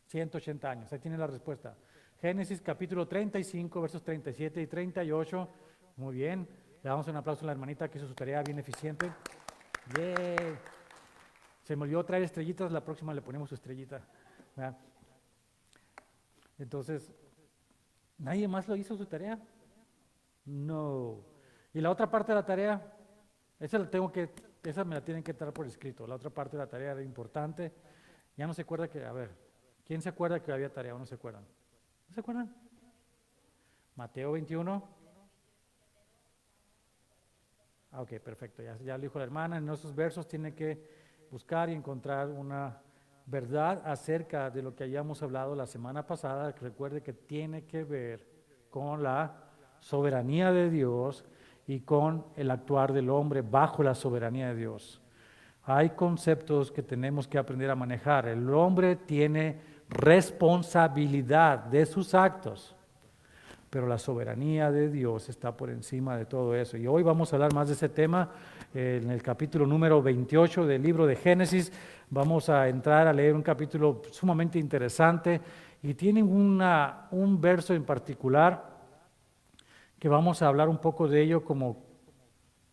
180 años. Ahí tiene la respuesta. Génesis capítulo 35, versos 37 y 38. Muy bien. Le damos un aplauso a la hermanita que hizo su tarea bien eficiente. Yeah. Se me olvidó traer estrellitas, la próxima le ponemos su estrellita. ¿Verdad? Entonces, ¿nadie más lo hizo su tarea? No. Y la otra parte de la tarea, esa me la tienen que dar por escrito. La otra parte de la tarea era importante. Ya no se acuerda a ver, ¿quién se acuerda que había tarea o no se acuerdan? ¿No se acuerdan? Mateo 21. Ok, perfecto, ya lo dijo la hermana. En esos versos tiene que buscar y encontrar una verdad acerca de lo que hayamos hablado la semana pasada. Recuerde que tiene que ver con la soberanía de Dios y con el actuar del hombre bajo la soberanía de Dios. Hay conceptos que tenemos que aprender a manejar. El hombre tiene responsabilidad de sus actos, pero la soberanía de Dios está por encima de todo eso. Y hoy vamos a hablar más de ese tema en el capítulo número 28 del libro de Génesis. Vamos a entrar a leer un capítulo sumamente interesante y tiene un verso en particular que vamos a hablar un poco de ello como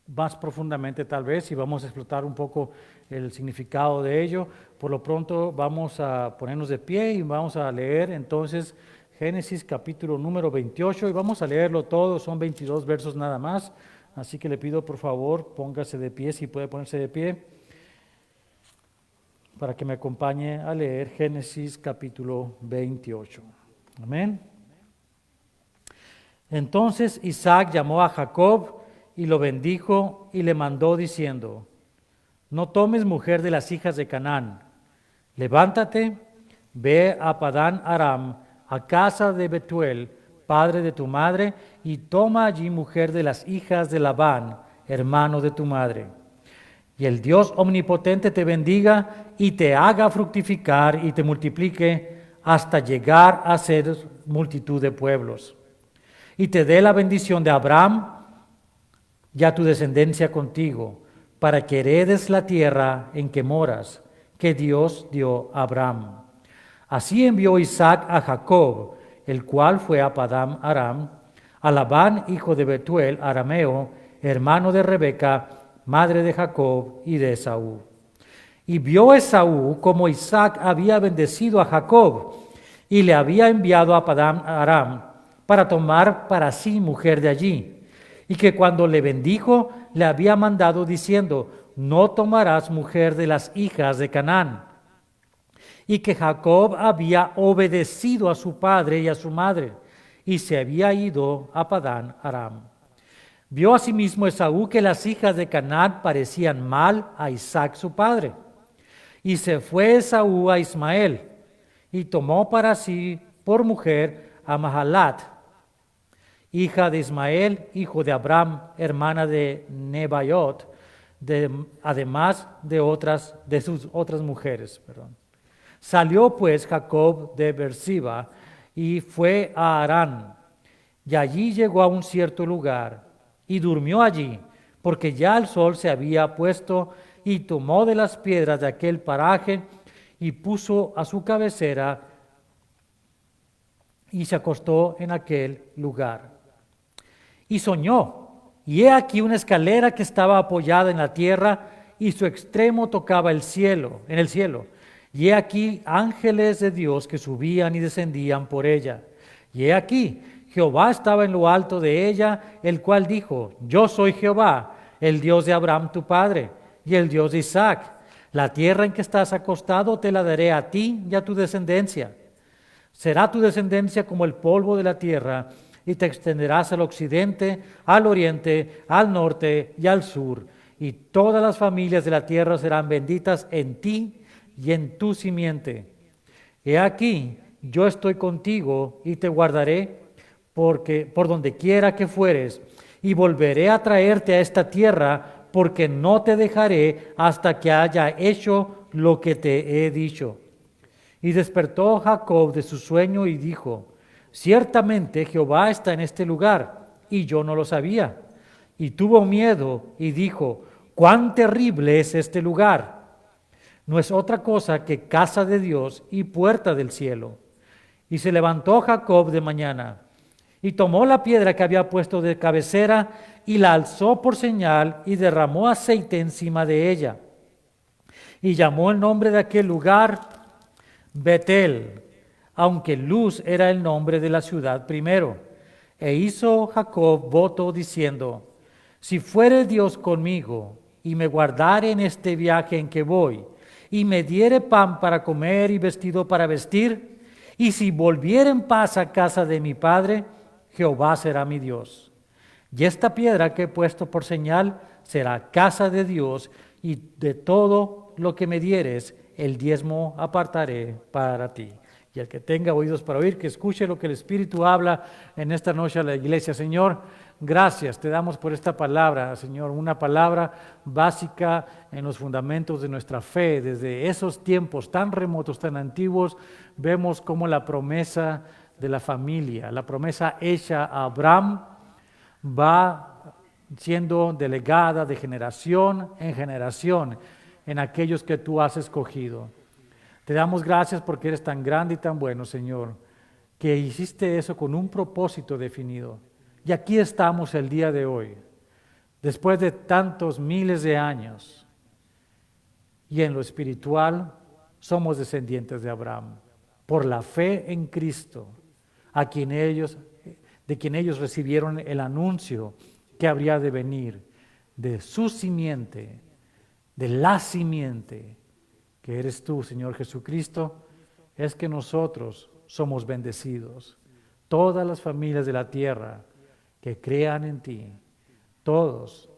más profundamente tal vez, y vamos a explotar un poco el significado de ello. Por lo pronto vamos a ponernos de pie y vamos a leer entonces Génesis capítulo número 28 y vamos a leerlo todo, son 22 versos nada más, así que le pido por favor póngase de pie, si puede ponerse de pie, para que me acompañe a leer Génesis capítulo 28. Amén. Entonces Isaac llamó a Jacob y lo bendijo y le mandó diciendo: no tomes mujer de las hijas de Canaán, levántate, ve a Padán Aram, a casa de Betuel, padre de tu madre, y toma allí mujer de las hijas de Labán, hermano de tu madre. Y el Dios omnipotente te bendiga y te haga fructificar y te multiplique hasta llegar a ser multitud de pueblos. Y te dé la bendición de Abraham y a tu descendencia contigo, para que heredes la tierra en que moras, que Dios dio a Abraham. Así envió Isaac a Jacob, el cual fue a Padán Aram, a Labán, hijo de Betuel, arameo, hermano de Rebeca, madre de Jacob y de Esaú. Y vio Esaú como Isaac había bendecido a Jacob, y le había enviado a Padán Aram para tomar para sí mujer de allí, y que cuando le bendijo, le había mandado diciendo: no tomarás mujer de las hijas de Canaán. Y que Jacob había obedecido a su padre y a su madre, y se había ido a Padán Aram. Vio asimismo Esaú que las hijas de Canaán parecían mal a Isaac su padre, y se fue Esaú a Ismael, y tomó para sí por mujer a Mahalat, hija de Ismael, hijo de Abraham, hermana de Nebaiot, además de sus otras mujeres. Salió pues Jacob de Beersheba y fue a Harán, y allí llegó a un cierto lugar y durmió allí, porque ya el sol se había puesto, y tomó de las piedras de aquel paraje y puso a su cabecera y se acostó en aquel lugar. Y soñó, y he aquí una escalera que estaba apoyada en la tierra, y su extremo tocaba en el cielo. Y he aquí ángeles de Dios que subían y descendían por ella. Y he aquí Jehová estaba en lo alto de ella, el cual dijo: yo soy Jehová, el Dios de Abraham tu padre, y el Dios de Isaac. La tierra en que estás acostado te la daré a ti y a tu descendencia. Será tu descendencia como el polvo de la tierra, y te extenderás al occidente, al oriente, al norte y al sur. Y todas las familias de la tierra serán benditas en ti y en tu simiente. He aquí, yo estoy contigo y te guardaré por donde quiera que fueres, y volveré a traerte a esta tierra, porque no te dejaré hasta que haya hecho lo que te he dicho. Y despertó Jacob de su sueño y dijo: ciertamente Jehová está en este lugar, y yo no lo sabía. Y tuvo miedo y dijo: cuán terrible es este lugar. no es otra cosa que casa de Dios y puerta del cielo. Y se levantó Jacob de mañana, y tomó la piedra que había puesto de cabecera, y la alzó por señal, y derramó aceite encima de ella. Y llamó el nombre de aquel lugar Betel, aunque Luz era el nombre de la ciudad primero. E hizo Jacob voto diciendo: si fuere Dios conmigo, y me guardare en este viaje en que voy, y me diere pan para comer y vestido para vestir, y si volviere en paz a casa de mi padre, Jehová será mi Dios. Y esta piedra que he puesto por señal será casa de Dios, y de todo lo que me dieres, el diezmo apartaré para ti. Y el que tenga oídos para oír, que escuche lo que el Espíritu habla en esta noche a la iglesia. Señor, gracias te damos por esta palabra, Señor, una palabra básica en los fundamentos de nuestra fe. Desde esos tiempos tan remotos, tan antiguos, vemos cómo la promesa de la familia, la promesa hecha a Abraham, va siendo delegada de generación en generación en aquellos que tú has escogido. Te damos gracias porque eres tan grande y tan bueno, Señor, que hiciste eso con un propósito definido. Y aquí estamos el día de hoy, después de tantos miles de años, y en lo espiritual somos descendientes de Abraham, por la fe en Cristo, de quien ellos recibieron el anuncio que habría de venir, de su simiente, de la simiente, que eres tú, Señor Jesucristo. Es que nosotros somos bendecidos. Todas las familias de la tierra que crean en ti, todos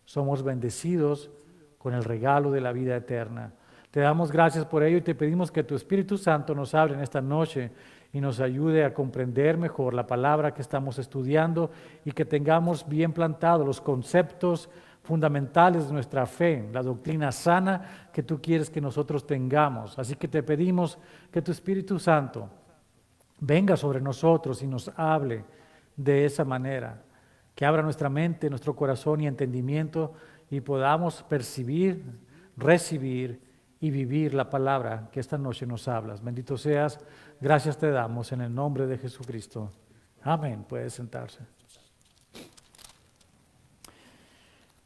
somos bendecidos con el regalo de la vida eterna. Te damos gracias por ello y te pedimos que tu Espíritu Santo nos hable en esta noche y nos ayude a comprender mejor la palabra que estamos estudiando, y que tengamos bien plantados los conceptos fundamentales de nuestra fe, la doctrina sana que tú quieres que nosotros tengamos. Así que te pedimos que tu Espíritu Santo venga sobre nosotros y nos hable de esa manera, que abra nuestra mente, nuestro corazón y entendimiento, y podamos percibir, recibir y vivir la palabra que esta noche nos hablas. Bendito seas, gracias te damos en el nombre de Jesucristo. Amén. Puede sentarse.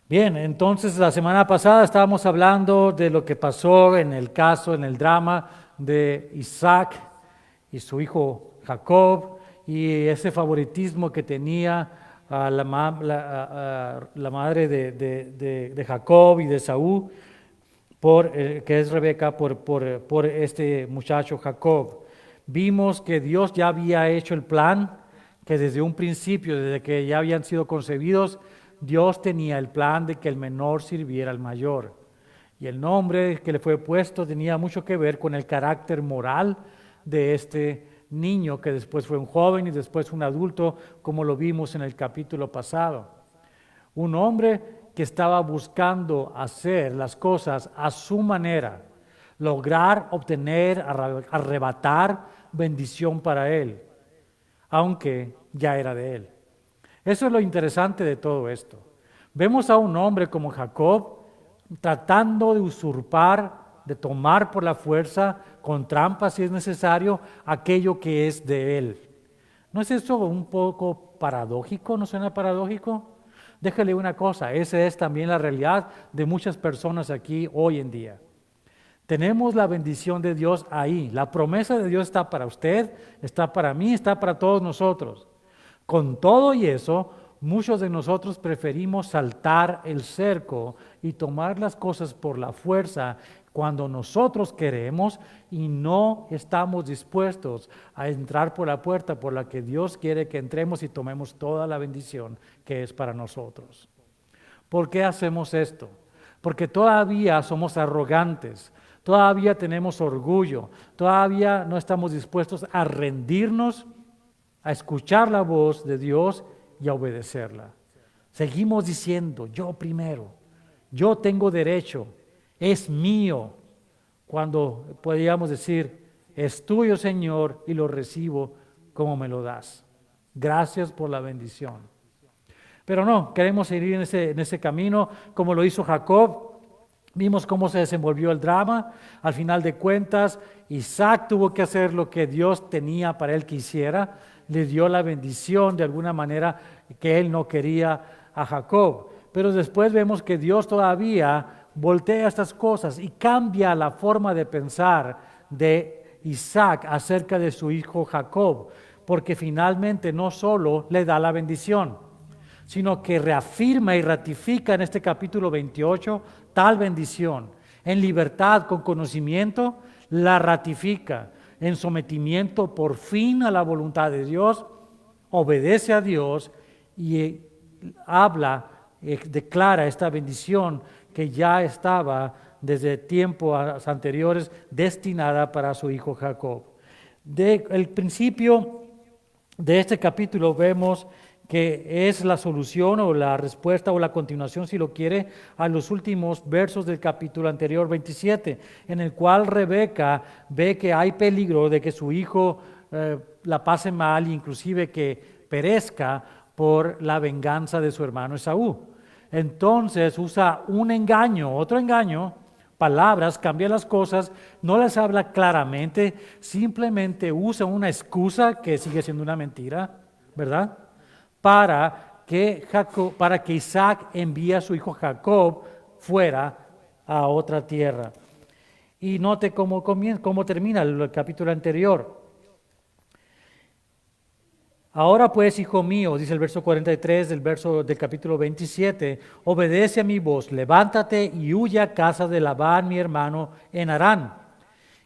Bien, entonces la semana pasada estábamos hablando de lo que pasó en el caso, en el drama de Isaac y su hijo Jacob, y ese favoritismo que tenía la madre de Jacob y de Saúl, que es Rebeca, por este muchacho Jacob. Vimos que Dios ya había hecho el plan, que desde un principio, desde que ya habían sido concebidos, Dios tenía el plan de que el menor sirviera al mayor. Y el nombre que le fue puesto tenía mucho que ver con el carácter moral de este niño, que después fue un joven y después un adulto, como lo vimos en el capítulo pasado. Un hombre que estaba buscando hacer las cosas a su manera, lograr, obtener, arrebatar bendición para él, aunque ya era de él. Eso es lo interesante de todo esto. Vemos a un hombre como Jacob tratando de usurpar, de tomar por la fuerza, con trampas si es necesario, aquello que es de él. ¿No es eso un poco paradójico? ¿No suena paradójico? Déjale una cosa, esa es también la realidad de muchas personas aquí hoy en día. Tenemos la bendición de Dios ahí, la promesa de Dios está para usted, está para mí, está para todos nosotros. Con todo y eso, muchos de nosotros preferimos saltar el cerco y tomar las cosas por la fuerza cuando nosotros queremos, y no estamos dispuestos a entrar por la puerta por la que Dios quiere que entremos y tomemos toda la bendición que es para nosotros. ¿Por qué hacemos esto? Porque todavía somos arrogantes, todavía tenemos orgullo, todavía no estamos dispuestos a rendirnos, a escuchar la voz de Dios y a obedecerla. Seguimos diciendo, yo primero, yo tengo derecho, es mío, cuando podríamos decir, es tuyo, Señor, y lo recibo como me lo das. Gracias por la bendición. Pero no, queremos seguir en ese camino como lo hizo Jacob. Vimos cómo se desenvolvió el drama. Al final de cuentas, Isaac tuvo que hacer lo que Dios tenía para él que hiciera. Le dio la bendición de alguna manera que él no quería a Jacob. Pero después vemos que Dios todavía voltea estas cosas y cambia la forma de pensar de Isaac acerca de su hijo Jacob, porque finalmente no solo le da la bendición, sino que reafirma y ratifica en este capítulo 28 tal bendición. En libertad con conocimiento, la ratifica. En sometimiento por fin a la voluntad de Dios, obedece a Dios y habla, declara esta bendición que ya estaba desde tiempos anteriores destinada para su hijo Jacob. El principio de este capítulo vemos que es la solución o la respuesta o la continuación, si lo quiere, a los últimos versos del capítulo anterior, 27, en el cual Rebeca ve que hay peligro de que su hijo la pase mal, inclusive que perezca por la venganza de su hermano Esaú. Entonces usa un engaño, otro engaño, palabras, cambia las cosas, no las habla claramente, simplemente usa una excusa que sigue siendo una mentira, ¿verdad? Para que Isaac envíe a su hijo Jacob fuera a otra tierra. Y note cómo termina el capítulo anterior. Ahora pues, hijo mío, dice el verso 43 del capítulo 27, obedece a mi voz, levántate y huye a casa de Labán, mi hermano, en Harán,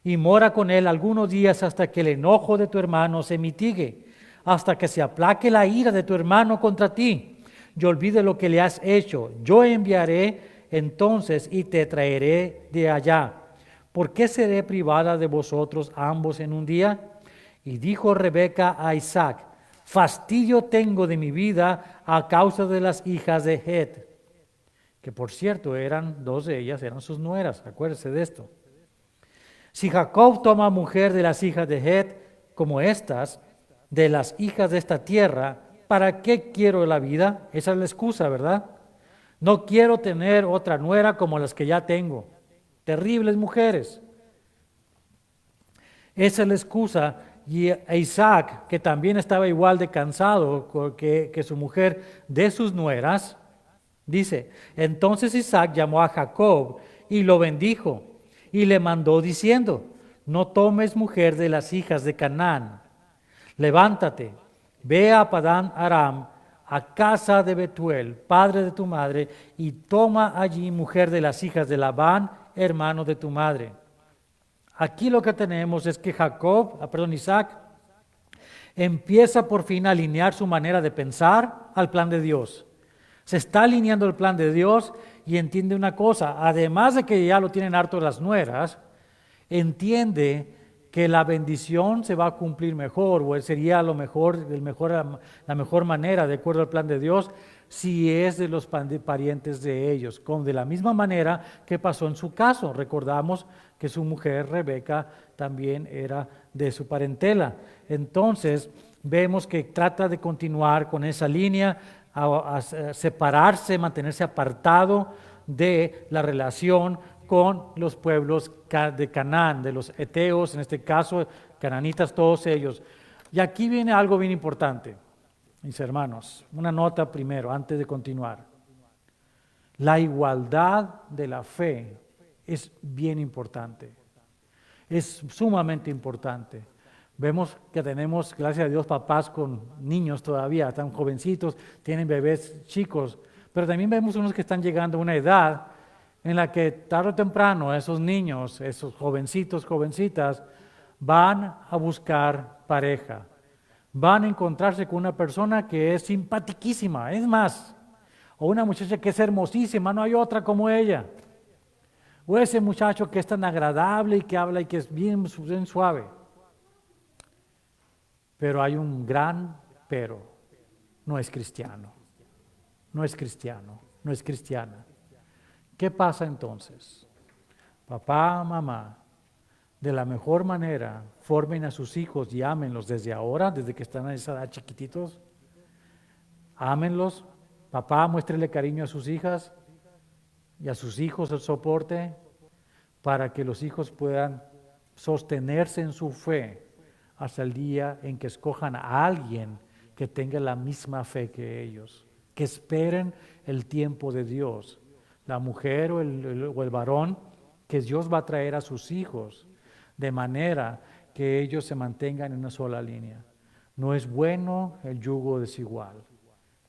y mora con él algunos días hasta que el enojo de tu hermano se mitigue, hasta que se aplaque la ira de tu hermano contra ti, y olvide lo que le has hecho. Yo enviaré entonces y te traeré de allá. ¿Por qué seré privada de vosotros ambos en un día? Y dijo Rebeca a Isaac, fastidio tengo de mi vida a causa de las hijas de Het, que por cierto eran dos de ellas, eran sus nueras, acuérdese de esto. Si Jacob toma mujer de las hijas de Het, como estas, de las hijas de esta tierra, ¿para qué quiero la vida? Esa es la excusa, ¿verdad? No quiero tener otra nuera como las que ya tengo. Terribles mujeres. Esa es la excusa. Y Isaac, que también estaba igual de cansado que su mujer de sus nueras, dice, entonces Isaac llamó a Jacob y lo bendijo y le mandó diciendo, no tomes mujer de las hijas de Canaán. Levántate, ve a Padán Aram, a casa de Betuel, padre de tu madre, y toma allí mujer de las hijas de Labán, hermano de tu madre. Aquí lo que tenemos es que Isaac, empieza por fin a alinear su manera de pensar al plan de Dios. Se está alineando el plan de Dios y entiende una cosa, además de que ya lo tienen harto las nueras, entiende que la bendición se va a cumplir mejor, o sería la mejor manera, de acuerdo al plan de Dios, si es de los parientes de ellos, de la misma manera que pasó en su caso. Recordamos que su mujer Rebeca también era de su parentela. Entonces vemos que trata de continuar con esa línea, a separarse, mantenerse apartado de la relación con los pueblos de Canaán, de los heteos, en este caso, cananitas, todos ellos. Y aquí viene algo bien importante, mis hermanos. Una nota primero, antes de continuar. La igualdad de la fe es bien importante. Es sumamente importante. Vemos que tenemos, gracias a Dios, papás con niños todavía, están jovencitos, tienen bebés chicos, pero también vemos unos que están llegando a una edad en la que tarde o temprano esos niños, esos jovencitos, jovencitas, van a buscar pareja. Van a encontrarse con una persona que es simpaticísima, es más, o una muchacha que es hermosísima, no hay otra como ella. O ese muchacho que es tan agradable y que habla y que es bien suave. Pero hay un gran pero, no es cristiano, no es cristiano, no es cristiana. ¿Qué pasa entonces? Papá, mamá, de la mejor manera, formen a sus hijos y ámenlos desde ahora, desde que están a esa edad chiquititos. Ámenlos. Papá, muéstrele cariño a sus hijas. y a sus hijos el soporte para que los hijos puedan sostenerse en su fe hasta el día en que escojan a alguien que tenga la misma fe que ellos, que esperen el tiempo de Dios. La mujer o el varón que Dios va a traer a sus hijos, de manera que ellos se mantengan en una sola línea. No es bueno el yugo desigual.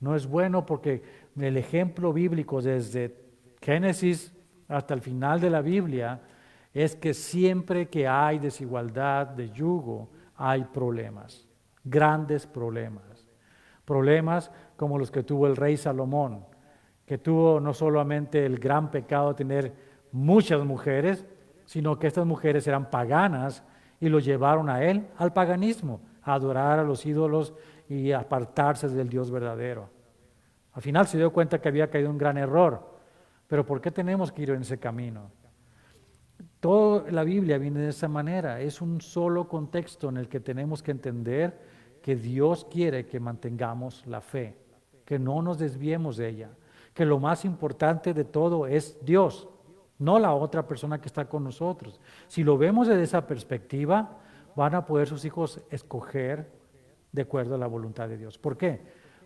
No es bueno porque el ejemplo bíblico desde Génesis hasta el final de la Biblia es que siempre que hay desigualdad de yugo, hay problemas, grandes problemas. Problemas como los que tuvo el rey Salomón, que tuvo no solamente el gran pecado de tener muchas mujeres, sino que estas mujeres eran paganas y lo llevaron a él al paganismo, a adorar a los ídolos y a apartarse del Dios verdadero. Al final se dio cuenta que había caído un gran error, pero ¿por qué tenemos que ir en ese camino? Toda la Biblia viene de esa manera, es un solo contexto en el que tenemos que entender que Dios quiere que mantengamos la fe, que no nos desviemos de ella, que lo más importante de todo es Dios, no la otra persona que está con nosotros. Si lo vemos desde esa perspectiva, van a poder sus hijos escoger de acuerdo a la voluntad de Dios. ¿Por qué?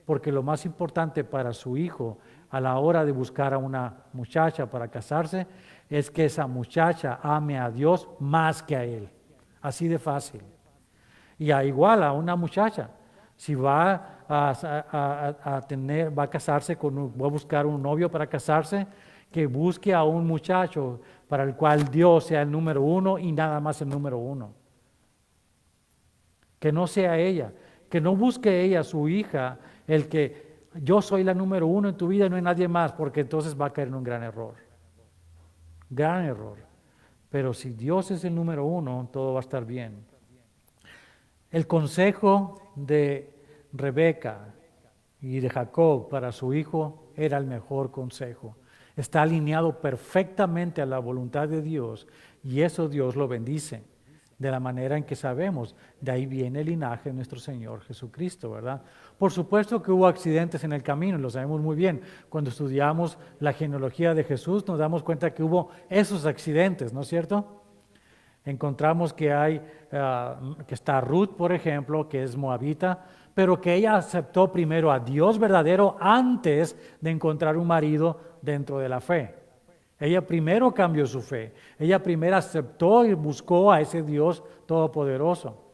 Porque lo más importante para su hijo a la hora de buscar a una muchacha para casarse es que esa muchacha ame a Dios más que a él. Así de fácil. Y igual a una muchacha, si va va a casarse va a buscar un novio para casarse, que busque a un muchacho para el cual Dios sea el número uno y nada más el número uno. Que no sea ella, que no busque ella, su hija, el que yo soy la número uno en tu vida y no hay nadie más, porque entonces va a caer en un gran error. Gran error. Pero si Dios es el número uno, todo va a estar bien. El consejo de Rebeca y de Jacob para su hijo era el mejor consejo. Está alineado perfectamente a la voluntad de Dios y eso Dios lo bendice de la manera en que sabemos. De ahí viene el linaje de nuestro Señor Jesucristo, ¿verdad? Por supuesto que hubo accidentes en el camino, lo sabemos muy bien. Cuando estudiamos la genealogía de Jesús nos damos cuenta que hubo esos accidentes, ¿no es cierto? Encontramos que que está Ruth, por ejemplo, que es moabita, pero que ella aceptó primero a Dios verdadero antes de encontrar un marido dentro de la fe. Ella primero cambió su fe. Ella primero aceptó y buscó a ese Dios todopoderoso.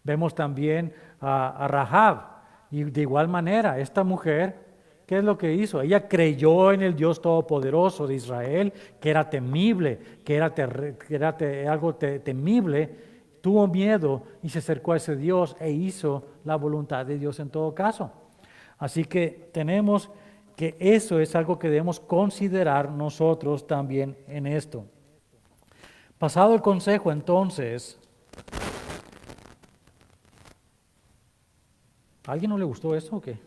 Vemos también a Rahab. Y de igual manera, esta mujer, ¿qué es lo que hizo? Ella creyó en el Dios todopoderoso de Israel, que era temible, que era algo temible. Tuvo miedo y se acercó a ese Dios e hizo la voluntad de Dios en todo caso. Así que tenemos que eso es algo que debemos considerar nosotros también en esto. Pasado el consejo, entonces, ¿a alguien no le gustó eso o qué?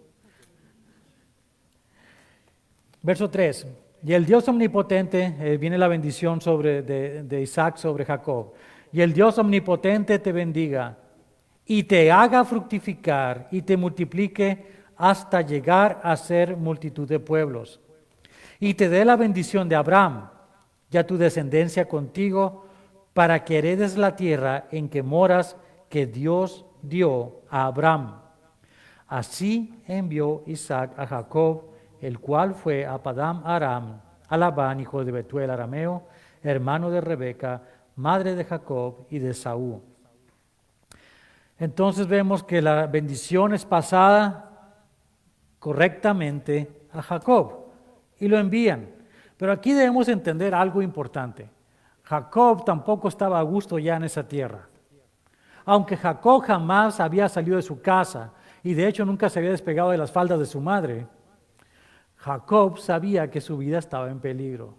Verso 3, y el Dios omnipotente, viene la bendición de Isaac sobre Jacob, y el Dios omnipotente te bendiga y te haga fructificar y te multiplique hasta llegar a ser multitud de pueblos. Y te dé la bendición de Abraham y a tu descendencia contigo, para que heredes la tierra en que moras, que Dios dio a Abraham. Así envió Isaac a Jacob, el cual fue a Padán Aram, a Labán, hijo de Betuel arameo, hermano de Rebeca, madre de Jacob y de Esaú. Entonces vemos que la bendición es pasada correctamente a Jacob y lo envían. Pero aquí debemos entender algo importante. Jacob tampoco estaba a gusto ya en esa tierra. Aunque Jacob jamás había salido de su casa y de hecho nunca se había despegado de las faldas de su madre, Jacob sabía que su vida estaba en peligro.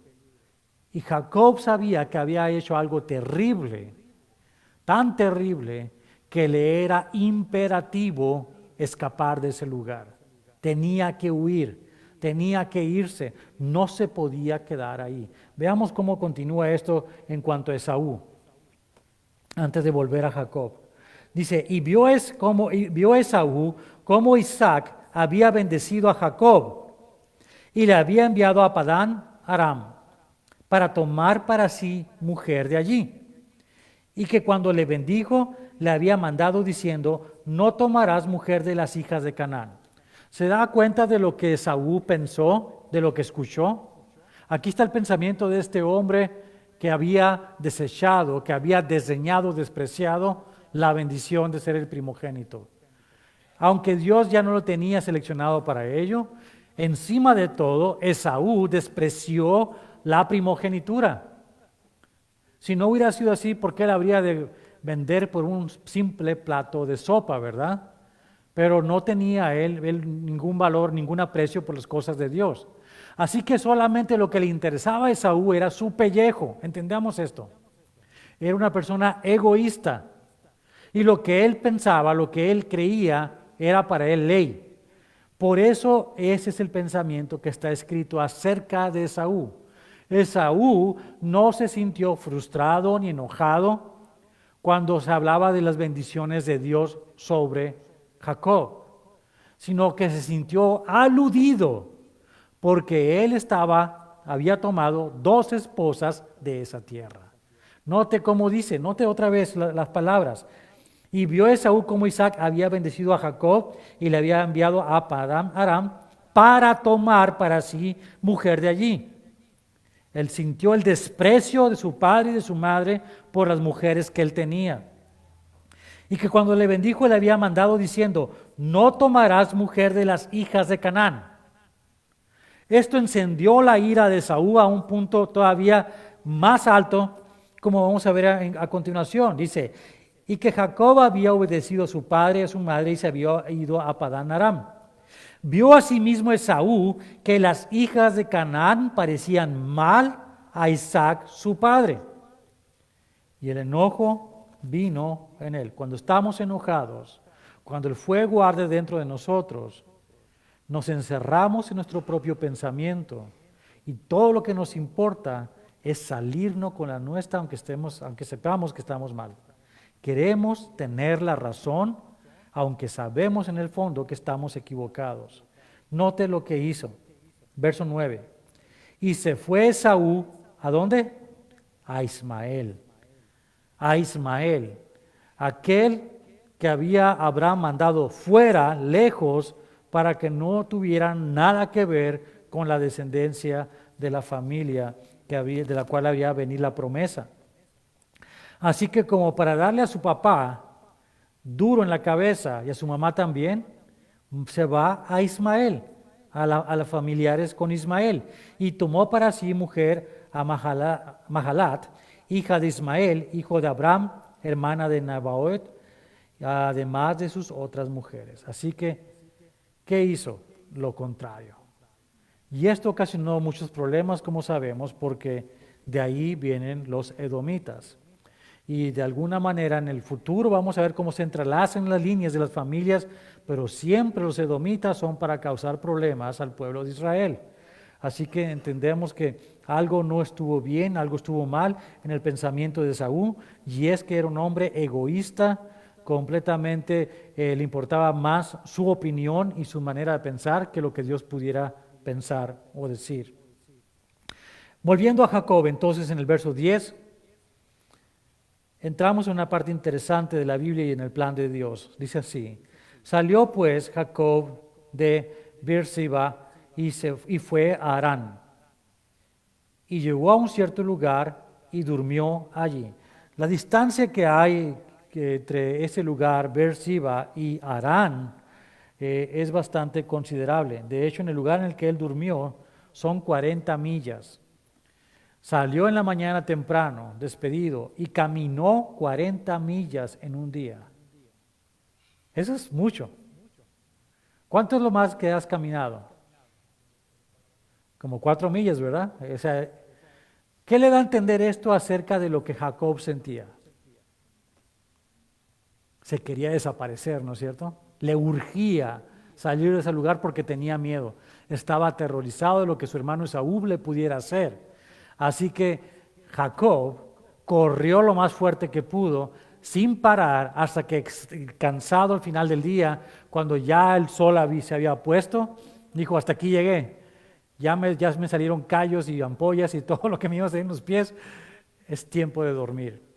Y Jacob sabía que había hecho algo terrible, tan terrible que le era imperativo escapar de ese lugar. Tenía que huir, tenía que irse, no se podía quedar ahí. Veamos cómo continúa esto en cuanto a Esaú, antes de volver a Jacob. Dice, y vio Esaú cómo Isaac había bendecido a Jacob y le había enviado a Padán Aram, para tomar para sí mujer de allí. Y que cuando le bendijo, le había mandado diciendo, no tomarás mujer de las hijas de Canaán. ¿Se da cuenta de lo que Esaú pensó, de lo que escuchó? Aquí está el pensamiento de este hombre que había desechado, que había desdeñado, despreciado la bendición de ser el primogénito. Aunque Dios ya no lo tenía seleccionado para ello, encima de todo, Esaú despreció la primogenitura. Si no hubiera sido así, ¿por qué la habría de vender por un simple plato de sopa, verdad? Pero no tenía él ningún valor, ningún aprecio por las cosas de Dios. Así que solamente lo que le interesaba a Esaú era su pellejo. Entendamos esto. Era una persona egoísta. Y lo que él pensaba, lo que él creía, era para él ley. Por eso ese es el pensamiento que está escrito acerca de Esaú. Esaú no se sintió frustrado ni enojado cuando se hablaba de las bendiciones de Dios sobre Jacob, sino que se sintió aludido porque él había tomado 2 esposas de esa tierra. Note cómo dice, note otra vez las palabras. Y vio Esaú como Isaac había bendecido a Jacob y le había enviado a Padán Aram para tomar para sí mujer de allí. Él sintió el desprecio de su padre y de su madre por las mujeres que él tenía. Y que cuando le bendijo le había mandado diciendo, no tomarás mujer de las hijas de Canaán. Esto encendió la ira de Esaú a un punto todavía más alto, como vamos a ver a continuación. Dice, y que Jacob había obedecido a su padre y a su madre y se había ido a Padán Aram. Vio asimismo Esaú que las hijas de Canaán parecían mal a Isaac su padre. Y el enojo vino en él. Cuando estamos enojados, cuando el fuego arde dentro de nosotros, nos encerramos en nuestro propio pensamiento y todo lo que nos importa es salirnos con la nuestra aunque sepamos que estamos mal. Queremos tener la razón, aunque sabemos en el fondo que estamos equivocados. Note lo que hizo. Verso 9. Y se fue Esaú, ¿a dónde? A Ismael. A Ismael, aquel que había Abraham mandado fuera, lejos, para que no tuvieran nada que ver con la descendencia de la familia de la cual había venido la promesa. Así que como para darle a su papá duro en la cabeza y a su mamá también, se va a Ismael, a las familiares con Ismael, y tomó para sí mujer a Mahalat, hija de Ismael, hijo de Abraham, hermana de Nabaot, además de sus otras mujeres. Así que, ¿qué hizo? Lo contrario. Y esto ocasionó muchos problemas, como sabemos, porque de ahí vienen los edomitas. Y de alguna manera en el futuro vamos a ver cómo se entrelazan las líneas de las familias, pero siempre los edomitas son para causar problemas al pueblo de Israel. Así que entendemos que algo no estuvo bien, algo estuvo mal en el pensamiento de Esaú, y es que era un hombre egoísta, completamente le importaba más su opinión y su manera de pensar que lo que Dios pudiera pensar o decir. Volviendo a Jacob, entonces en el verso 10, entramos en una parte interesante de la Biblia y en el plan de Dios. Dice así, salió pues Jacob de Beerseba y fue a Harán. Y llegó a un cierto lugar y durmió allí. La distancia que hay entre ese lugar, Beerseba y Harán, es bastante considerable. De hecho, en el lugar en el que él durmió son 40 millas. Salió en la mañana temprano, despedido, y caminó 40 millas en un día. Eso es mucho. ¿Cuánto es lo más que has caminado? Como 4 millas, ¿verdad? O sea, ¿qué le da a entender esto acerca de lo que Jacob sentía? Se quería desaparecer, ¿no es cierto? Le urgía salir de ese lugar porque tenía miedo. Estaba aterrorizado de lo que su hermano Esaú le pudiera hacer. Así que Jacob corrió lo más fuerte que pudo, sin parar, hasta que cansado al final del día, cuando ya el sol se había puesto, dijo, hasta aquí llegué. ya me salieron callos y ampollas y todo lo que me iba a salir en los pies, es tiempo de dormir.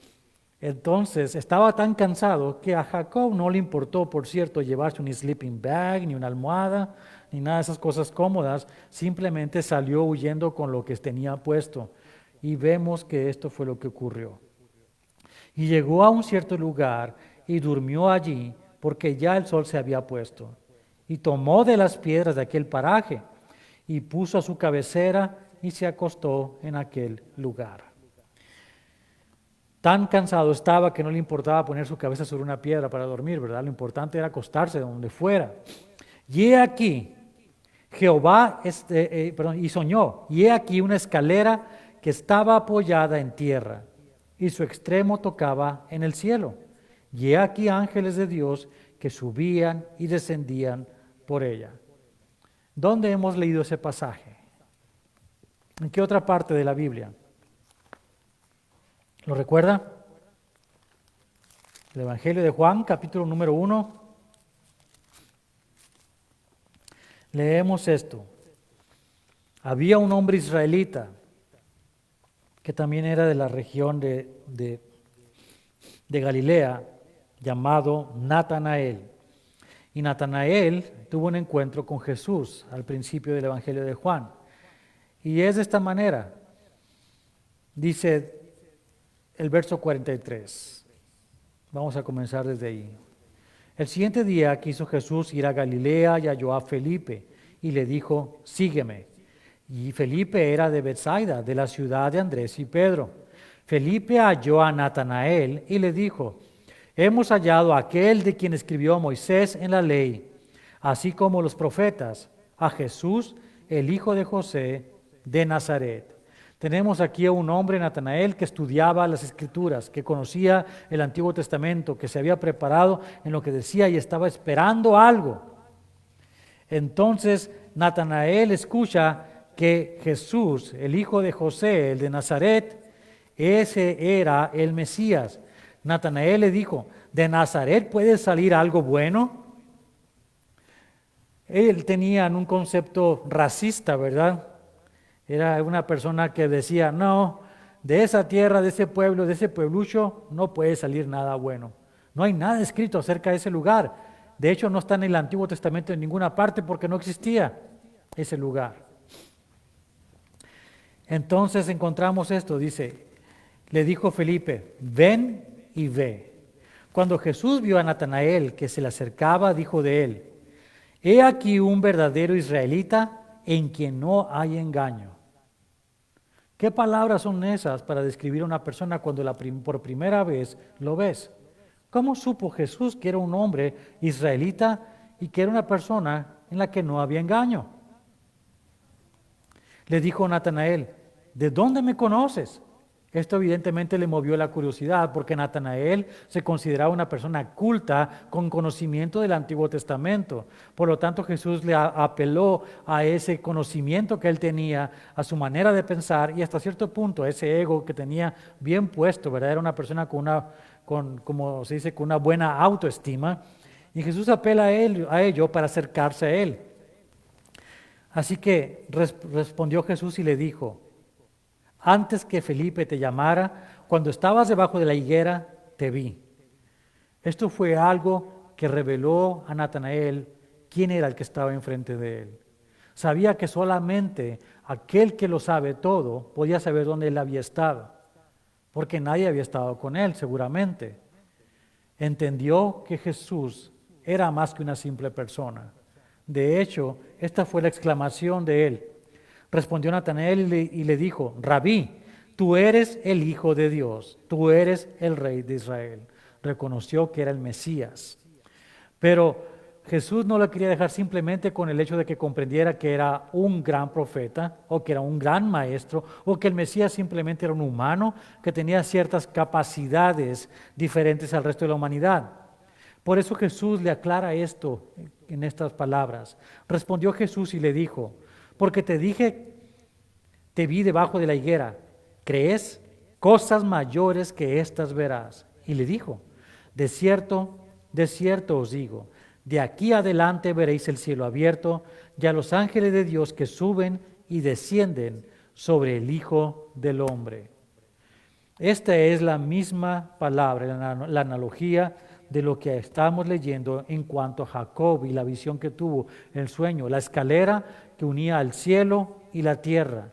Entonces estaba tan cansado que a Jacob no le importó, por cierto, llevarse un sleeping bag, ni una almohada, ni nada de esas cosas cómodas, simplemente salió huyendo con lo que tenía puesto. Y vemos que esto fue lo que ocurrió. Y llegó a un cierto lugar y durmió allí, porque ya el sol se había puesto. Y tomó de las piedras de aquel paraje y puso a su cabecera y se acostó en aquel lugar. Tan cansado estaba que no le importaba poner su cabeza sobre una piedra para dormir, ¿verdad? Lo importante era acostarse donde fuera. Y he aquí, y soñó, y he aquí una escalera que estaba apoyada en tierra, y su extremo tocaba en el cielo. Y he aquí ángeles de Dios que subían y descendían por ella. ¿Dónde hemos leído ese pasaje? ¿En qué otra parte de la Biblia? ¿Lo recuerda? El Evangelio de Juan, capítulo número 1. Leemos esto. Había un hombre israelita que también era de la región de Galilea, llamado Natanael. Y Natanael tuvo un encuentro con Jesús al principio del Evangelio de Juan. Y es de esta manera. Dice el verso 43. Vamos a comenzar desde ahí. El siguiente día quiso Jesús ir a Galilea y halló a Felipe y le dijo, sígueme. Y Felipe era de Betsaida, de la ciudad de Andrés y Pedro. Felipe halló a Natanael y le dijo, hemos hallado a aquel de quien escribió Moisés en la ley, así como los profetas, a Jesús, el hijo de José de Nazaret. Tenemos aquí a un hombre, Natanael, que estudiaba las Escrituras, que conocía el Antiguo Testamento, que se había preparado en lo que decía y estaba esperando algo. Entonces Natanael escucha que Jesús, el hijo de José, el de Nazaret, ese era el Mesías. Natanael le dijo, ¿de Nazaret puede salir algo bueno? Él tenía un concepto racista, ¿verdad? Era una persona que decía, no, de esa tierra, de ese pueblo, de ese pueblucho, no puede salir nada bueno. No hay nada escrito acerca de ese lugar. De hecho, no está en el Antiguo Testamento en ninguna parte porque no existía ese lugar. Entonces encontramos esto, dice, le dijo Felipe, ven y ve. Cuando Jesús vio a Natanael que se le acercaba, dijo de él, he aquí un verdadero israelita en quien no hay engaño. ¿Qué palabras son esas para describir a una persona cuando por primera vez lo ves? ¿Cómo supo Jesús que era un hombre israelita y que era una persona en la que no había engaño? Le dijo Natanael, ¿de dónde me conoces? Esto evidentemente le movió la curiosidad porque Natanael se consideraba una persona culta con conocimiento del Antiguo Testamento. Por lo tanto, Jesús le apeló a ese conocimiento que él tenía, a su manera de pensar y hasta cierto punto a ese ego que tenía bien puesto, ¿verdad? Era una persona como se dice, con una buena autoestima. Y Jesús apela a ello para acercarse a él. Así que respondió Jesús y le dijo, antes que Felipe te llamara, cuando estabas debajo de la higuera, te vi. Esto fue algo que reveló a Natanael quién era el que estaba enfrente de él. Sabía que solamente aquel que lo sabe todo podía saber dónde él había estado, porque nadie había estado con él seguramente. Entendió que Jesús era más que una simple persona. De hecho, esta fue la exclamación de él. Respondió Natanael y le dijo, Rabí, tú eres el Hijo de Dios, tú eres el Rey de Israel. Reconoció que era el Mesías. Pero Jesús no lo quería dejar simplemente con el hecho de que comprendiera que era un gran profeta o que era un gran maestro o que el Mesías simplemente era un humano que tenía ciertas capacidades diferentes al resto de la humanidad. Por eso Jesús le aclara esto en estas palabras. Respondió Jesús y le dijo, porque te vi debajo de la higuera, ¿crees? Cosas mayores que estas verás. Y le dijo, de cierto os digo, de aquí adelante veréis el cielo abierto y a los ángeles de Dios que suben y descienden sobre el Hijo del Hombre. Esta es la misma palabra, la analogía de lo que estamos leyendo en cuanto a Jacob y la visión que tuvo en el sueño, la escalera que unía al cielo y la tierra.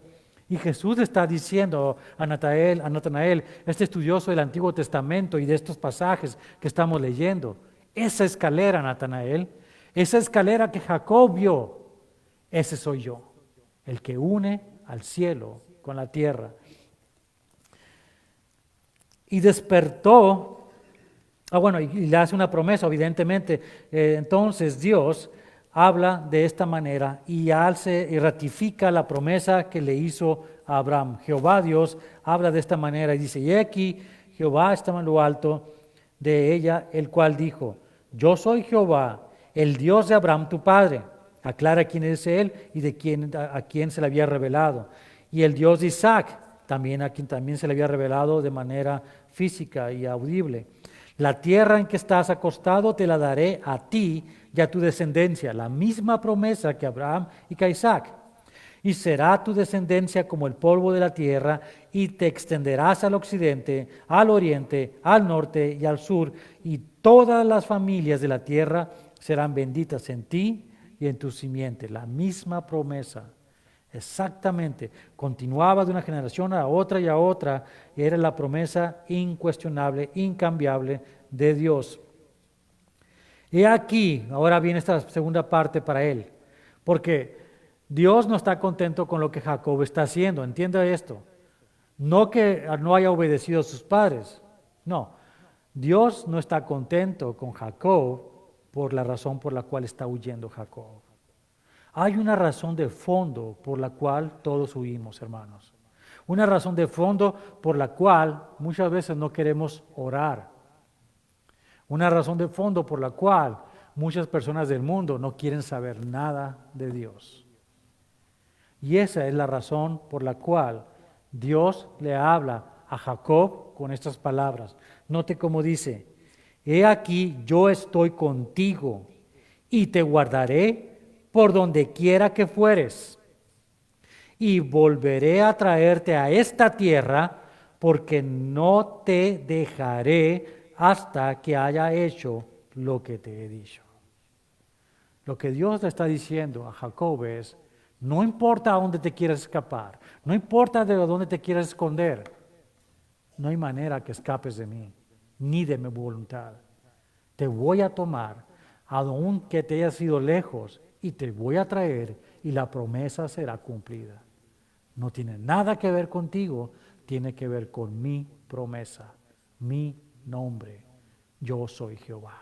Y Jesús está diciendo a Natanael, este estudioso del Antiguo Testamento y de estos pasajes que estamos leyendo, esa escalera, Natanael, esa escalera que Jacob vio, ese soy yo, el que une al cielo con la tierra. Y despertó, y le hace una promesa, evidentemente. Entonces Dios habla de esta manera y hace y ratifica la promesa que le hizo a Abraham. Jehová Dios habla de esta manera y dice, y aquí Jehová estaba en lo alto de ella, el cual dijo, yo soy Jehová, el Dios de Abraham tu padre. Aclara quién es él y a quién se le había revelado. Y el Dios de Isaac, también a quien también se le había revelado de manera física y audible. La tierra en que estás acostado te la daré a ti y a tu descendencia, la misma promesa que a Abraham y que a Isaac. Y será tu descendencia como el polvo de la tierra, y te extenderás al occidente, al oriente, al norte y al sur, y todas las familias de la tierra serán benditas en ti y en tu simiente. La misma promesa. Exactamente, continuaba de una generación a otra y a otra, y era la promesa incuestionable, incambiable de Dios. Y aquí, ahora viene esta segunda parte para él, porque Dios no está contento con lo que Jacob está haciendo, entienda esto. No que no haya obedecido a sus padres, no. Dios no está contento con Jacob por la razón por la cual está huyendo Jacob. Hay una razón de fondo por la cual todos huimos, hermanos. Una razón de fondo por la cual muchas veces no queremos orar. Una razón de fondo por la cual muchas personas del mundo no quieren saber nada de Dios. Y esa es la razón por la cual Dios le habla a Jacob con estas palabras. Note cómo dice, he aquí yo estoy contigo y te guardaré por donde quiera que fueres, y volveré a traerte a esta tierra, porque no te dejaré hasta que haya hecho lo que te he dicho. Lo que Dios le está diciendo a Jacob es, no importa a dónde te quieras escapar, no importa de dónde te quieras esconder, no hay manera que escapes de mí, ni de mi voluntad. Te voy a tomar, aunque te hayas ido lejos, y te voy a traer y la promesa será cumplida. No tiene nada que ver contigo, tiene que ver con mi promesa, mi nombre. Yo soy Jehová.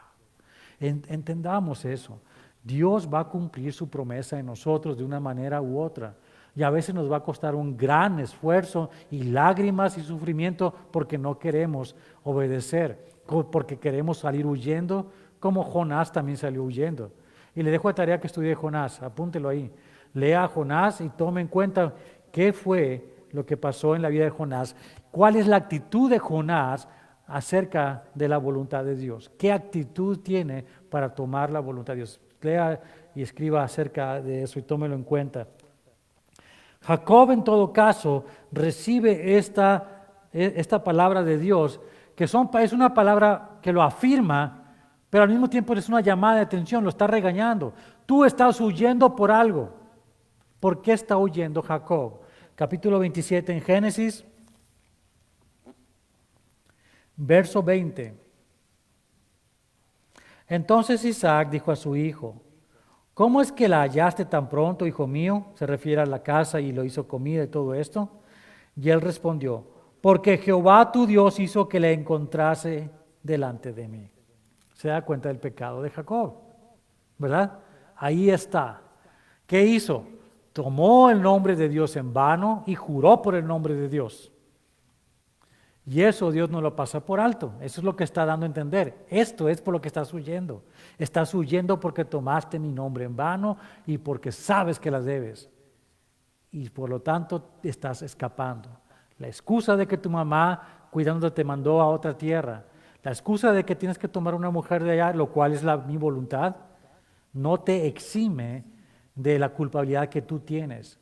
Entendamos eso. Dios va a cumplir su promesa en nosotros de una manera u otra. Y a veces nos va a costar un gran esfuerzo y lágrimas y sufrimiento porque no queremos obedecer, porque queremos salir huyendo, como Jonás también salió huyendo. Y le dejo de tarea que estudie Jonás, apúntelo ahí. Lea a Jonás y tome en cuenta qué fue lo que pasó en la vida de Jonás, cuál es la actitud de Jonás acerca de la voluntad de Dios, qué actitud tiene para tomar la voluntad de Dios. Lea y escriba acerca de eso y tómelo en cuenta. Jacob, en todo caso, recibe esta palabra de Dios, que es una palabra que lo afirma, pero al mismo tiempo es una llamada de atención, lo está regañando. Tú estás huyendo por algo. ¿Por qué está huyendo Jacob? Capítulo 27 en Génesis, verso 20. Entonces Isaac dijo a su hijo, ¿cómo es que la hallaste tan pronto, hijo mío? Se refiere a la casa y lo hizo comida y todo esto. Y él respondió, porque Jehová tu Dios hizo que la encontrase delante de mí. Se da cuenta del pecado de Jacob, ¿verdad? Ahí está. ¿Qué hizo? Tomó el nombre de Dios en vano y juró por el nombre de Dios. Y eso Dios no lo pasa por alto. Eso es lo que está dando a entender. Esto es por lo que estás huyendo. Estás huyendo porque tomaste mi nombre en vano y porque sabes que las debes. Y por lo tanto estás escapando. La excusa de que tu mamá cuidándote te mandó a otra tierra. La excusa de que tienes que tomar una mujer de allá, lo cual es mi voluntad, no te exime de la culpabilidad que tú tienes.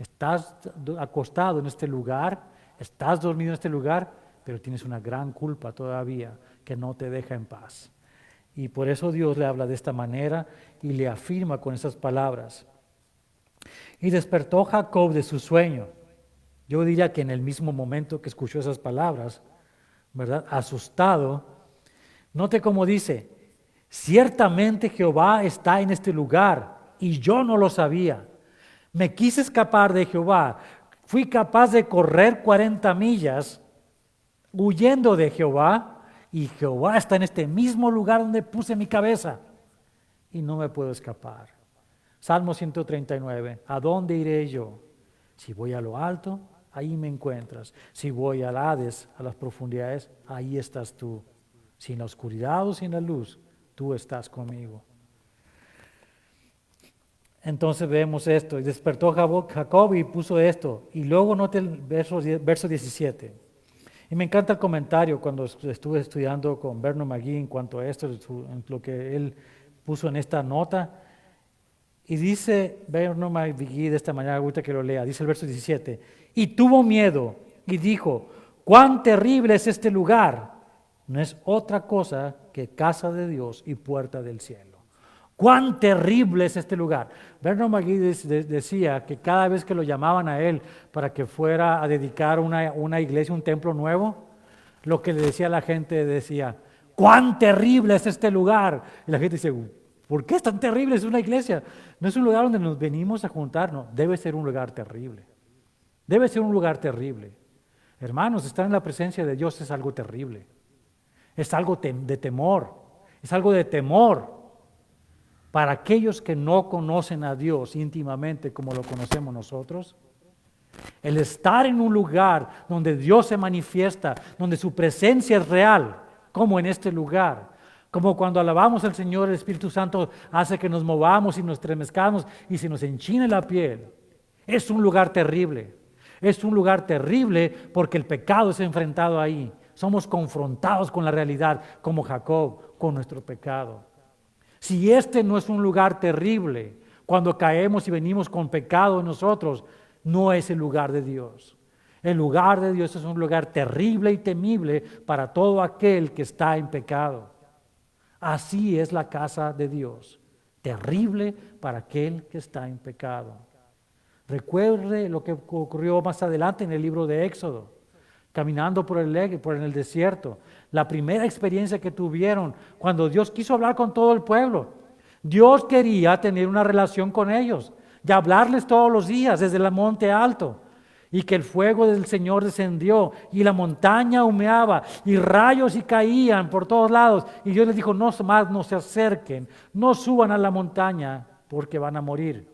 Estás acostado en este lugar, estás dormido en este lugar, pero tienes una gran culpa todavía que no te deja en paz. Y por eso Dios le habla de esta manera y le afirma con esas palabras. Y despertó Jacob de su sueño. Yo diría que en el mismo momento que escuchó esas palabras, ¿verdad? Asustado, note cómo dice, ciertamente Jehová está en este lugar y yo no lo sabía. Me quise escapar de Jehová, fui capaz de correr 40 millas huyendo de Jehová y Jehová está en este mismo lugar donde puse mi cabeza y no me puedo escapar. Salmo 139, ¿a dónde iré yo? Si voy a lo alto, ahí me encuentras. Si voy al Hades, a las profundidades, ahí estás tú. Si en la oscuridad o sin la luz, tú estás conmigo. Entonces vemos esto, y despertó Jacob y puso esto, y luego note el verso 17. Y me encanta el comentario cuando estuve estudiando con Bernard McGee en cuanto a esto, en lo que él puso en esta nota. Y dice Bernard McGee de esta manera, ahorita que lo lea, dice el verso 17, y tuvo miedo y dijo, cuán terrible es este lugar, no es otra cosa que casa de Dios y puerta del cielo. Cuán terrible es este lugar. Bernard McGee decía que cada vez que lo llamaban a él para que fuera a dedicar una iglesia, un templo nuevo, lo que le decía a la gente decía, cuán terrible es este lugar. Y la gente dice, ¿por qué es tan terrible? Es una iglesia. No es un lugar donde nos venimos a juntar, no, debe ser un lugar terrible. Debe ser un lugar terrible. Hermanos, estar en la presencia de Dios es algo terrible. Es algo de temor. Es algo de temor. Para aquellos que no conocen a Dios íntimamente como lo conocemos nosotros, el estar en un lugar donde Dios se manifiesta, donde su presencia es real, como en este lugar, como cuando alabamos al Señor, el Espíritu Santo hace que nos movamos y nos estremezcamos y se nos enchine la piel. Es un lugar terrible. Es un lugar terrible porque el pecado es enfrentado ahí. Somos confrontados con la realidad, como Jacob, con nuestro pecado. Si este no es un lugar terrible, cuando caemos y venimos con pecado en nosotros, no es el lugar de Dios. El lugar de Dios es un lugar terrible y temible para todo aquel que está en pecado. Así es la casa de Dios, terrible para aquel que está en pecado. Recuerde lo que ocurrió más adelante en el libro de Éxodo. Caminando por el desierto, la primera experiencia que tuvieron cuando Dios quiso hablar con todo el pueblo. Dios quería tener una relación con ellos y hablarles todos los días desde el monte alto, y que el fuego del Señor descendió y la montaña humeaba y rayos y caían por todos lados, y Dios les dijo, no más, no se acerquen, no suban a la montaña porque van a morir.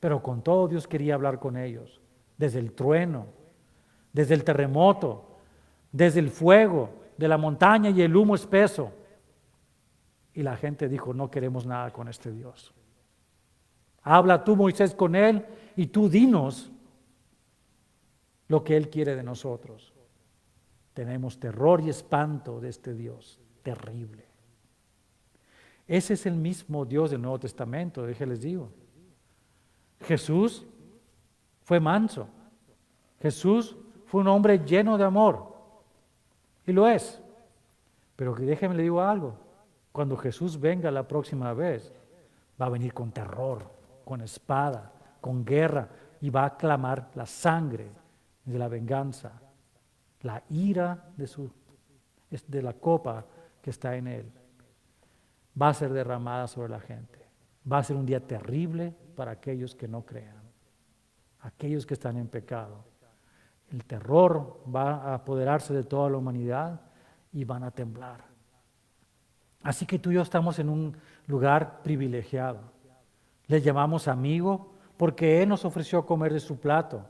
Pero con todo Dios quería hablar con ellos, desde el trueno, desde el terremoto, desde el fuego, de la montaña y el humo espeso. Y la gente dijo, no queremos nada con este Dios. Habla tú, Moisés, con él y tú dinos lo que él quiere de nosotros. Tenemos terror y espanto de este Dios terrible. Ese es el mismo Dios del Nuevo Testamento, déjenles digo. Jesús fue manso. Jesús fue un hombre lleno de amor, y lo es. Pero déjenme le digo algo, cuando Jesús venga la próxima vez, va a venir con terror, con espada, con guerra, y va a clamar la sangre de la venganza, la ira de la copa que está en él. Va a ser derramada sobre la gente. Va a ser un día terrible para aquellos que no crean, aquellos que están en pecado. El terror va a apoderarse de toda la humanidad y van a temblar. Así que tú y yo estamos en un lugar privilegiado. Le llamamos amigo porque Él nos ofreció comer de su plato.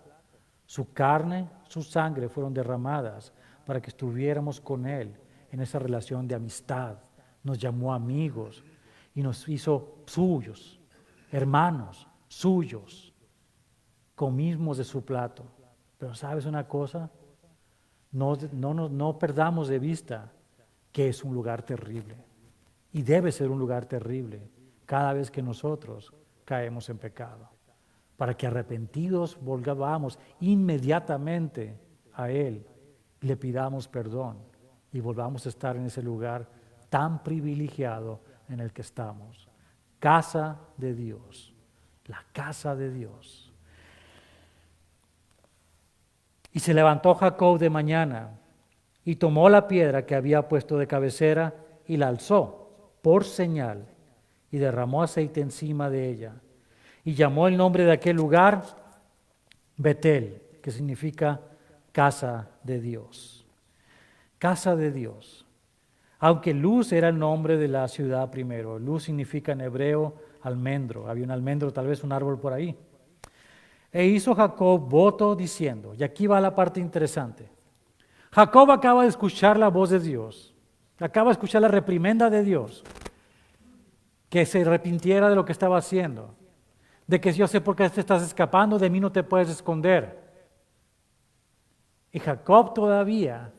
Su carne, su sangre fueron derramadas para que estuviéramos con Él en esa relación de amistad. Nos llamó amigos y nos hizo suyos, hermanos, suyos. Comimos de su plato. Pero ¿sabes una cosa? No perdamos de vista que es un lugar terrible. Y debe ser un lugar terrible cada vez que nosotros caemos en pecado. para que arrepentidos volvamos inmediatamente a Él, le pidamos perdón y volvamos a estar en ese lugar tan privilegiado en el que estamos. Casa de Dios, la casa de Dios. Y se levantó Jacob de mañana y tomó la piedra que había puesto de cabecera y la alzó por señal y derramó aceite encima de ella. Y llamó el nombre de aquel lugar Betel, que significa casa de Dios. Casa de Dios. Aunque Luz era el nombre de la ciudad primero. Luz significa en hebreo almendro. Había un almendro, tal vez un árbol por ahí. E hizo Jacob voto diciendo, y aquí va la parte interesante. Jacob acaba de escuchar la voz de Dios. Acaba de escuchar la reprimenda de Dios. Que se arrepintiera de lo que estaba haciendo. De que yo sé por qué te estás escapando, de mí no te puedes esconder. Y Jacob todavía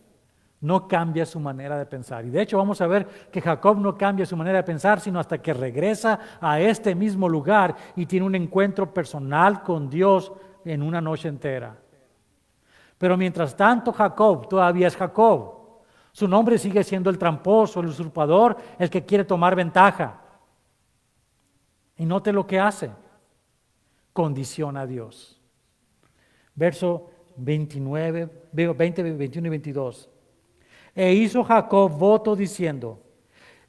no cambia su manera de pensar. Y de hecho vamos a ver que Jacob no cambia su manera de pensar, sino hasta que regresa a este mismo lugar y tiene un encuentro personal con Dios en una noche entera. Pero mientras tanto Jacob todavía es Jacob. Su nombre sigue siendo el tramposo, el usurpador, el que quiere tomar ventaja. Y note lo que hace. Condiciona a Dios. Verso 29, 20, 21 y 22. E hizo Jacob voto diciendo,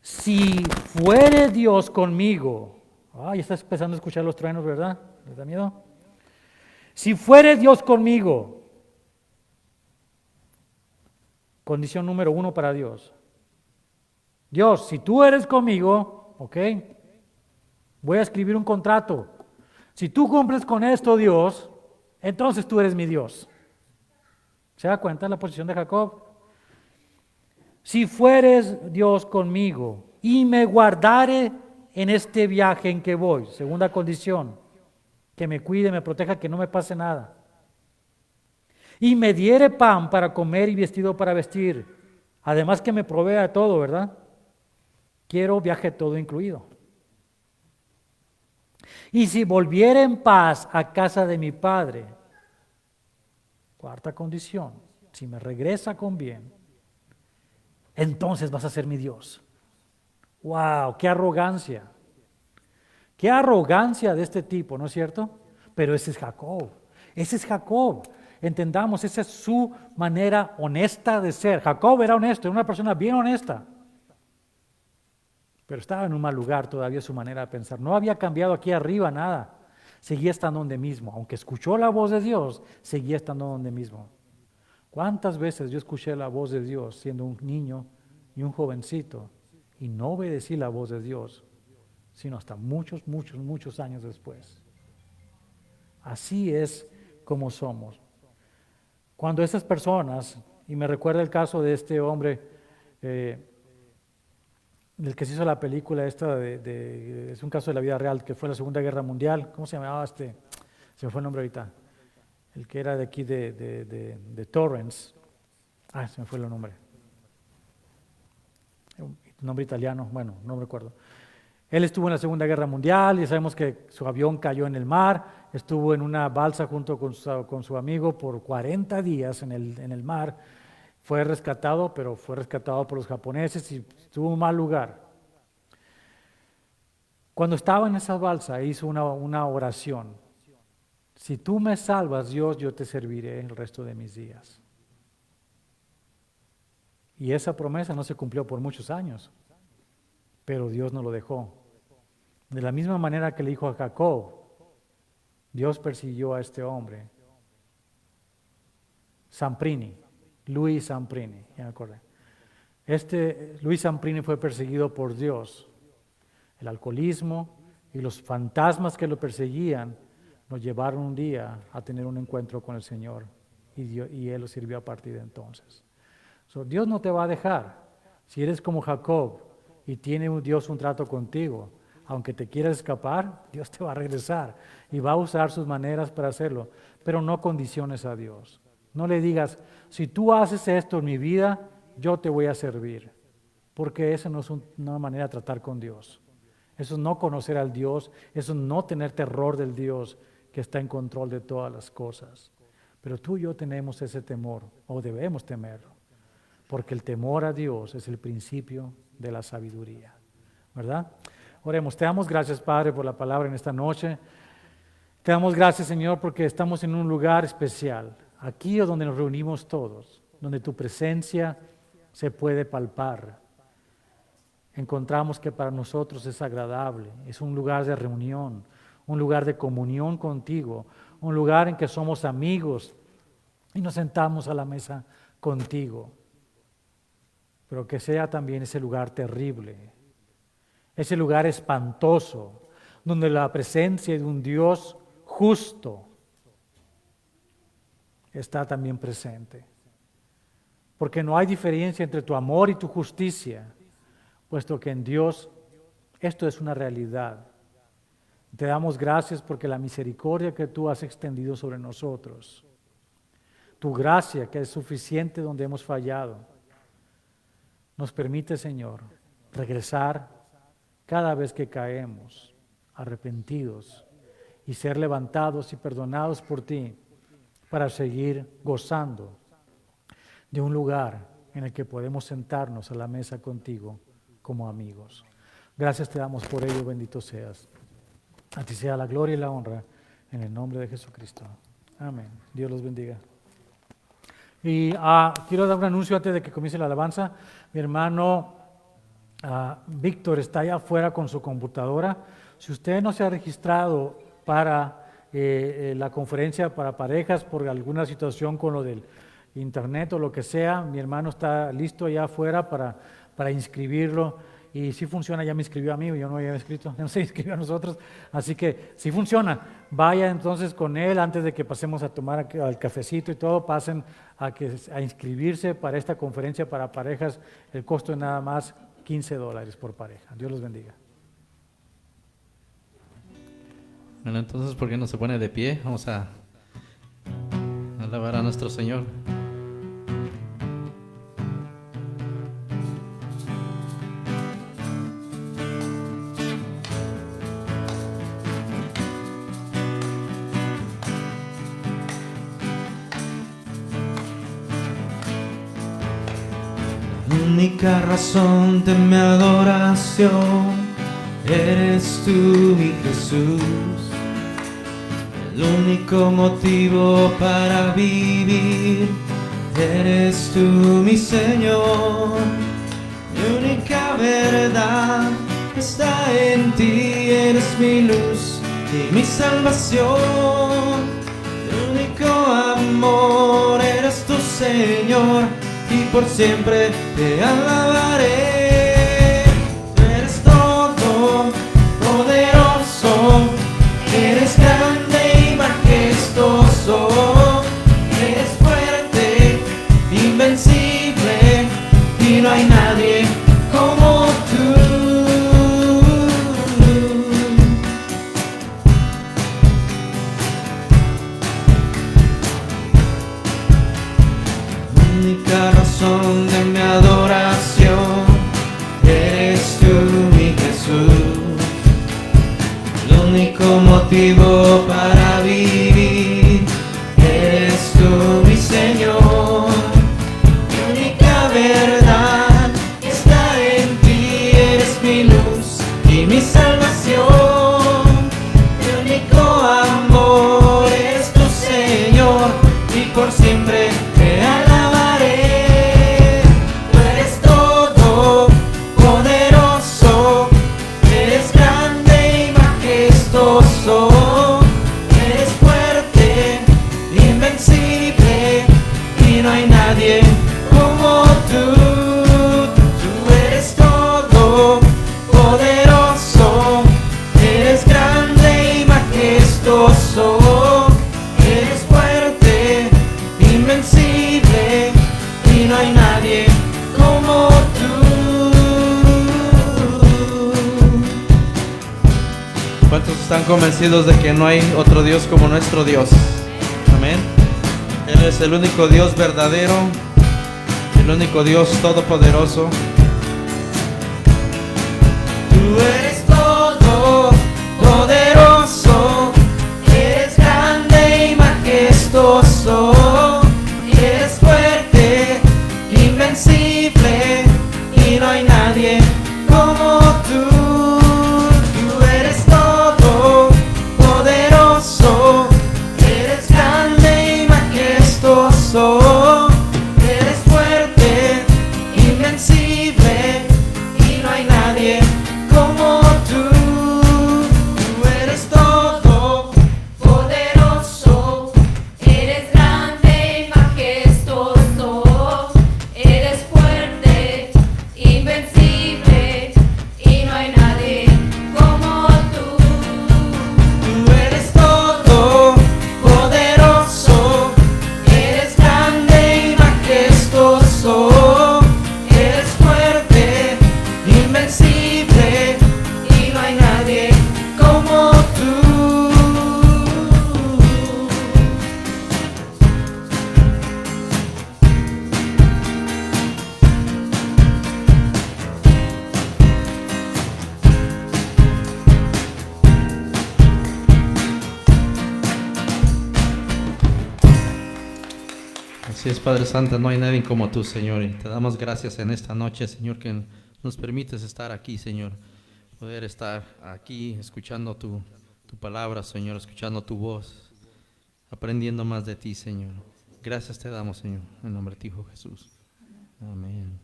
si fuere Dios conmigo, ya estás empezando a escuchar los truenos, ¿verdad? ¿Les da miedo? Si fuere Dios conmigo, condición número 1 para Dios. Dios, si tú eres conmigo, ok, voy a escribir un contrato. Si tú cumples con esto, Dios, entonces tú eres mi Dios. ¿Se da cuenta la posición de Jacob? Si fueres Dios conmigo y me guardare en este viaje en que voy, segunda condición, que me cuide, me proteja, que no me pase nada. Y me diere pan para comer y vestido para vestir, además que me provea de todo, ¿verdad? Quiero viaje todo incluido. Y si volviera en paz a casa de mi padre, cuarta condición, si me regresa con bien, entonces vas a ser mi Dios. ¡Wow! ¡Qué arrogancia! ¡Qué arrogancia de este tipo!, ¿no es cierto? Pero ese es Jacob. Ese es Jacob. Entendamos, esa es su manera honesta de ser. Jacob era honesto, era una persona bien honesta. Pero estaba en un mal lugar todavía su manera de pensar. No había cambiado aquí arriba nada. Seguía estando donde mismo. Aunque escuchó la voz de Dios, seguía estando donde mismo. ¿Cuántas veces yo escuché la voz de Dios siendo un niño y un jovencito y no obedecí la voz de Dios, sino hasta muchos años después? Así es como somos. Cuando esas personas, y me recuerda el caso de este hombre, del que se hizo la película esta, es un caso de la vida real, que fue la Segunda Guerra Mundial. ¿Cómo se llamaba este? Se me fue el nombre ahorita. El que era de aquí de Torrance. Se me fue el nombre. Un nombre italiano, bueno, no me recuerdo. Él estuvo en la Segunda Guerra Mundial y sabemos que su avión cayó en el mar, estuvo en una balsa junto con su amigo por 40 días en el mar. Fue rescatado, pero fue rescatado por los japoneses y estuvo en un mal lugar. Cuando estaba en esa balsa hizo una oración. Si tú me salvas, Dios, yo te serviré el resto de mis días. Y esa promesa no se cumplió por muchos años, pero Dios no lo dejó. De la misma manera que le dijo a Jacob, Dios persiguió a este hombre. Zamprini, Luis Zamprini, ya me acordé. Luis Zamprini fue perseguido por Dios. El alcoholismo y los fantasmas que lo perseguían nos llevaron un día a tener un encuentro con el Señor y Él lo sirvió a partir de entonces. Dios no te va a dejar. Si eres como Jacob y tiene Dios un trato contigo, aunque te quieras escapar, Dios te va a regresar y va a usar sus maneras para hacerlo, pero no condiciones a Dios. No le digas, si tú haces esto en mi vida, yo te voy a servir, porque esa no es una manera de tratar con Dios. Eso es no conocer al Dios, eso es no tener terror del Dios que está en control de todas las cosas. Pero tú y yo tenemos ese temor, o debemos temerlo, porque el temor a Dios es el principio de la sabiduría, ¿verdad? Oremos. Te damos gracias, Padre, por la palabra en esta noche. Te damos gracias, Señor, porque estamos en un lugar especial, aquí es donde nos reunimos todos, donde tu presencia se puede palpar. Encontramos que para nosotros es agradable, es un lugar de reunión, un lugar de comunión contigo, un lugar en que somos amigos y nos sentamos a la mesa contigo. Pero que sea también ese lugar terrible, ese lugar espantoso, donde la presencia de un Dios justo está también presente. Porque no hay diferencia entre tu amor y tu justicia, puesto que en Dios esto es una realidad. Te damos gracias porque la misericordia que tú has extendido sobre nosotros, tu gracia que es suficiente donde hemos fallado, nos permite, Señor, regresar cada vez que caemos, arrepentidos, y ser levantados y perdonados por ti para seguir gozando de un lugar en el que podemos sentarnos a la mesa contigo como amigos. Gracias te damos por ello, bendito seas. A ti sea la gloria y la honra en el nombre de Jesucristo. Amén. Dios los bendiga. Y quiero dar un anuncio antes de que comience la alabanza. Mi hermano Víctor está allá afuera con su computadora. Si usted no se ha registrado para la conferencia para parejas por alguna situación con lo del internet o lo que sea, mi hermano está listo allá afuera para inscribirlo. Y si funciona, ya me inscribió a mí, yo no había inscrito, no se inscribió a nosotros, así que si funciona, vaya entonces con él antes de que pasemos a tomar al cafecito y todo, pasen a inscribirse para esta conferencia para parejas, el costo es nada más $15 por pareja. Dios los bendiga. Bueno, entonces, ¿por qué no se pone de pie? Vamos a alabar a nuestro Señor. La única razón de mi adoración eres tú, mi Jesús. El único motivo para vivir eres tú, mi Señor. Mi única verdad está en ti, eres mi luz y mi salvación. Mi único amor eres tu Señor, y por siempre te alabaré. Tú eres todo poderoso, eres grande y majestuoso, eres fuerte, invencible, y no hay nadie como tú. Única razón de mi adoración eres tú, mi Jesús. El único motivo para vivir eres tú, mi Señor. Mi única verdad está en ti, eres mi luz y mi salvación. Mi único amor es tu Señor, y por siempre te alabaré. Tú eres todo poderoso, eres grande y majestuoso, eres fuerte, invencible, y no hay nadie como tú. Tú eres todo poderoso, eres grande y majestuoso, eres fuerte, invencible, y no hay nadie como tú. ¿Cuántos están convencidos de que no hay otro Dios como nuestro Dios? Amén. Él es el único Dios verdadero, el único Dios todopoderoso. Tú eres todo poderoso, eres grande Así es, Padre Santo, no hay nadie como tú, Señor. Y te damos gracias en esta noche, Señor, que nos permites estar aquí, Señor. Poder estar aquí escuchando tu palabra, Señor, escuchando tu voz, aprendiendo más de ti, Señor. Gracias te damos, Señor, en nombre de tu Hijo Jesús. Amén.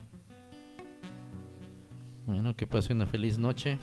Bueno, que pase una feliz noche.